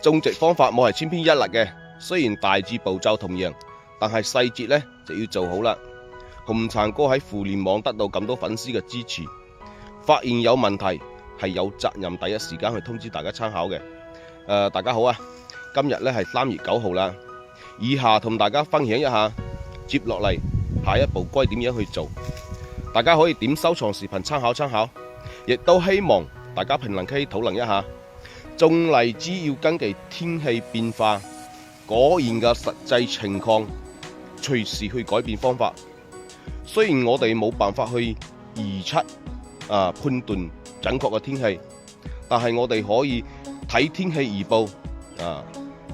種植方法冇係千篇一律嘅，雖然大致步驟同樣，但係細節呢就要做好啦。紅橙哥喺互聯網得到咁多粉絲嘅支持，發現有問題係有責任第一時間去通知大家參考嘅。大家好啊，今日呢係3月9號啦，以下同大家分享一下接落嚟下一步該點樣去做，大家可以點收藏視頻參考，亦都希望大家評論區討論一下。種荔枝要根據天氣變化、果園嘅實際情況，隨時去改變方法。雖然我哋冇辦法去預測判斷準確嘅天氣，但係我哋可以睇天氣預報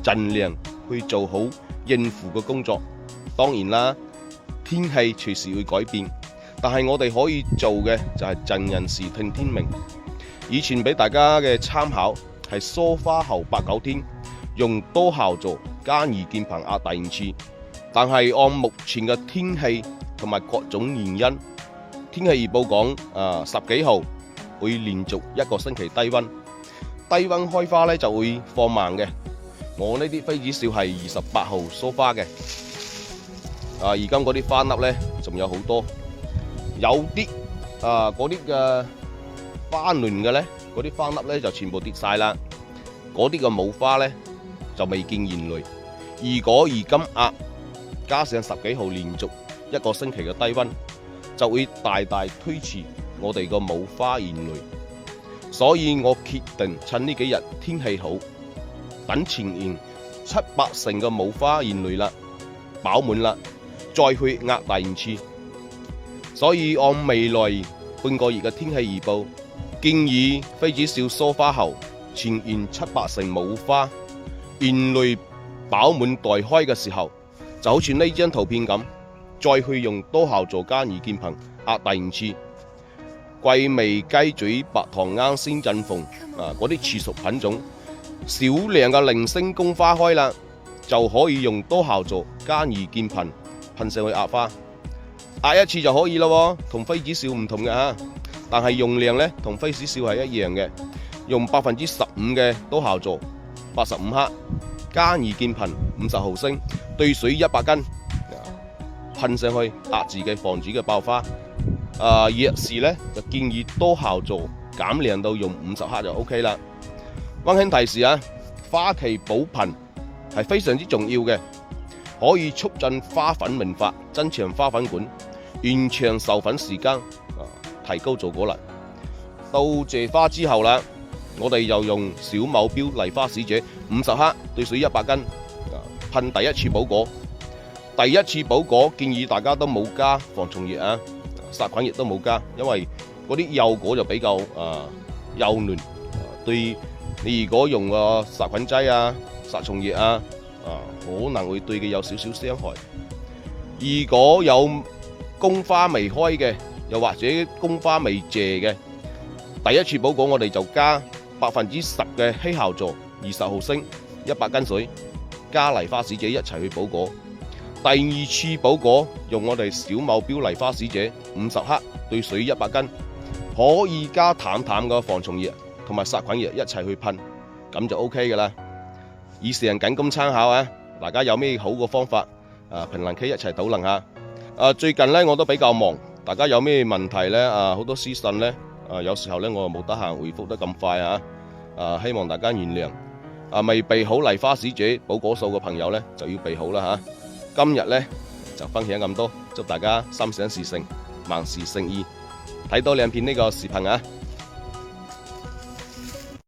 盡量去做好應付嘅工作。當然啦，天氣隨時會改變，但係我哋可以做嘅就係盡人事聽天命。以前俾大家嘅參考係疏花後8、9天用多效座加二鍵棚壓第5次，但係按目前嘅天氣同埋各種原因，天氣預報講10幾號會連續1個星期低溫開花呢就會放慢嘅。我呢啲妃子笑係28號疏花嘅，而今嗰啲花粒呢仲有好多，有啲嗰啲嘅花嫩嘅呢，嗰啲花粒呢就全部跌晒啦。嗰啲嘅冇花呢就未見現類。如果而今加上10幾號連續1個星期嘅低溫，就會大大推遲我哋個冇花現類。所以我決定趁呢幾日天氣好，等前年7、8成嘅冇花現類啦，飽滿啦，再去壓第5次。所以按未來半個月嘅天氣預報，建議妃子笑疏花後前年7、8成冇花現類飽滿待開嘅時候，就好似呢張圖片咁，再去用多效座加二鍵棚壓第5次。桂味雞嘴、白糖罌先振鳳嗰啲次屬品種，少量嘅零星公花開啦，就可以用多效座加二鍵棚噴上去壓花，壓1次就可以咯，同妃子笑唔同嘅吓。但係用量呢，同妃子笑係一樣嘅，用15%嘅多效座85克加二鍵棚50毫升兌水100斤噴上去壓自己防止嘅爆花。若是呢，就建議多效座減量到用50克就 OK 啦。溫馨提示花期補頻係非常之重要嘅，可以促進花粉明發，增長花粉管，延長授粉時間，提高做果率。到謝花之後啦，我哋又用小某標麗花使者50克兌水100斤噴第一次補果。第一次補果建議大家都冇加防蟲液殺菌液都冇加，因為嗰啲幼果就比較幼嫩，對你如果用個殺菌劑殺蟲液可能會對佢有少少傷害。如果有公花未開嘅，又或者公花未謝嘅，第一次補果我哋就加10%嘅稀效座20毫升100斤水，加麗花使者一齊去補果。第二次補果用我哋小某標麗花使者50克兌水100斤，可以加淡嘅防蟲液同埋殺菌液一齊去噴，咁就 OK 噶啦。以上僅供參考大家有咩好嘅方法評論區一齊討論下。最近呢我都比較忙，大家有咩問題呢？好多私信呢，有時候呢我冇得閒回覆得咁快希望大家原諒。未備好麗花使者補果素嘅朋友呢，就要備好啦今日呢就分享咁多，祝大家心想事成，萬事勝意。睇多2片呢個視頻